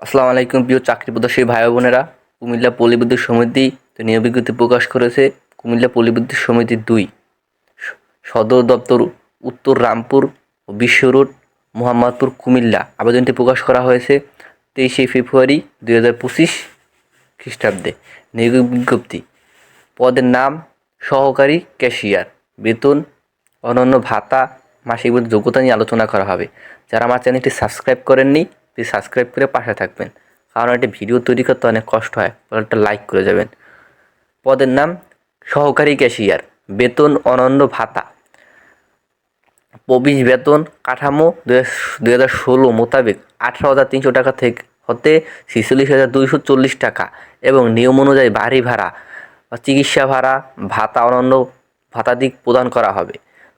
আসসালামু আলাইকুম প্রিয় চাকরি প্রত্যাশী ভাই বোনেরা। কুমিল্লা পল্লী বিদ্যুৎ সমিতি নিয়োগ বিজ্ঞপ্তি প্রকাশ করেছে। কুমিল্লা পল্লী বিদ্যুৎ সমিতি ২ সদর দপ্তর উত্তর রামপুর ও বিশ্ব রোড মোহাম্মদপুর কুমিল্লা। আবেদনটি প্রকাশ করা হয়েছে ২৩শে ফেব্রুয়ারি ২০২৫ খ্রিস্টাব্দে। নিয়োগ বিজ্ঞপ্তি, পদের নাম সহকারী ক্যাশিয়ার, বেতন, অন্যান্য ভাতা, মাসিক বেতন, যোগ্যতা নিয়ে আলোচনা করা হবে। যারা আমার চ্যানেলটি সাবস্ক্রাইব করেননি প্লিজ সাবস্ক্রাইব করে পাশে থাকবেন, কারণ একটি ভিডিও তৈরি করতে অনেক কষ্ট হয়, একটা লাইক করে যাবেন। পদের নাম সহকারী ক্যাশিয়ার, বেতন, অন্যান্য ভাতা, প্রবেশ বেতন কাঠামো ২০১৬ মোতাবেক ১৮,৩০০ টাকা থেকে হতে ৪৬,২৪০ টাকা এবং নিয়ম অনুযায়ী বাড়ি ভাড়া, চিকিৎসা ভাড়া, ভাতা, অন্যান্য ভাতাদি প্রদান করা হবে।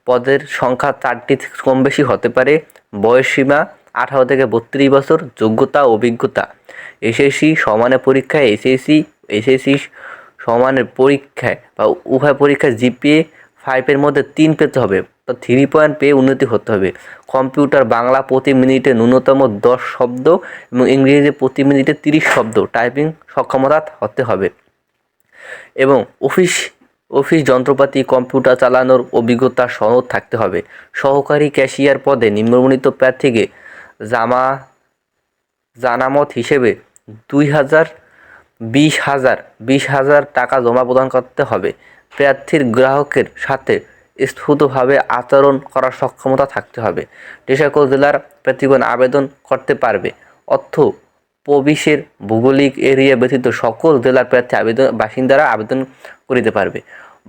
পদের সংখ্যা ৪টি কম বেশি হতে পারে। বয়সসীমা ১৮ থেকে ৩২ বছর। যোগ্যতা অভিজ্ঞতা এসএসসি সমানের পরীক্ষায় এসএসসি সমানের পরীক্ষায় বা উভয় পরীক্ষায় জিপিএ 5-এর মধ্যে 3 পেতে হবে, তো 3 পয়েন্ট পেয়ে উন্নতি হতে হবে। কম্পিউটার বাংলা প্রতি মিনিটে ন্যূনতম 10 শব্দ এবং ইংরেজি প্রতি মিনিটে 30 শব্দ টাইপিং সক্ষমতা হতে হবে এবং অফিস যন্ত্রপাতি কম্পিউটার চালানোর অভিজ্ঞতা সনদ থাকতে হবে। সহকারী ক্যাশিয়ার পদে নিম্নবর্ণিত প্রার্থীকে জামানত হিসেবে 20,000 টাকা জমা প্রদান করতে হবে। প্রার্থীর গ্রাহকের সাথে স্ফূর্তভাবে আচরণ করার সক্ষমতা থাকতে হবে। যে সকল জেলার প্রার্থীগণ আবেদন করতে পারবে, অর্থ প্রবিশের ভৌগোলিক এরিয়া ব্যতীত সকল জেলার বাসিন্দারা আবেদন করিতে পারবে।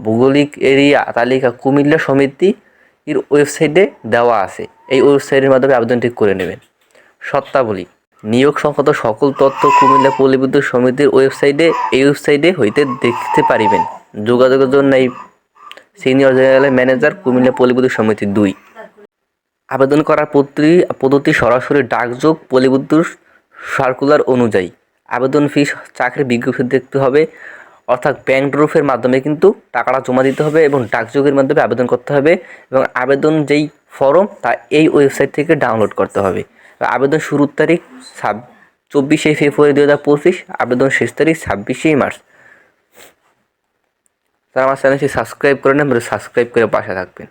ভৌগোলিক এরিয়া তালিকা কুমিল্লা সমিতির ওয়েবসাইটে দেওয়া আছে, এই ওয়েবসাইটের মাধ্যমে আবেদনটি করে নেবেন। শর্তাবলী, নিয়োগ সংক্রান্ত সকল তথ্য কুমিল্লা পল্লী বিদ্যুৎ সমিতির এই ওয়েবসাইটে হইতে দেখতে পারিবেন। যোগাযোগের জন্য এই সিনিয়র জেনারেল ম্যানেজার, কুমিল্লা পল্লী বিদ্যুৎ সমিতি ২। আবেদন করার পদ্ধতি সরাসরি ডাকযোগ, পল্লী বিদ্যুৎ সার্কুলার অনুযায়ী। আবেদন ফি, চাকরির বিজ্ঞপ্তি দেখতে হবে, অর্থাৎ ব্যাংক ড্রাফের মাধ্যমে কিন্তু টাকাটা জমা দিতে হবে এবং ডাকযোগের মাধ্যমে আবেদন করতে হবে এবং আবেদন যেই ফর্ম তা এই ওয়েবসাইট থেকে ডাউনলোড করতে হবে। আবেদন শুরুর তারিখ 24শে ফেব্রুয়ারি ২০২৫, আবেদন শেষ তারিখ 26শে মার্চ। তারা আমার চ্যানেলটি সাবস্ক্রাইব করে নেন, সাবস্ক্রাইব করে পাশে থাকবেন।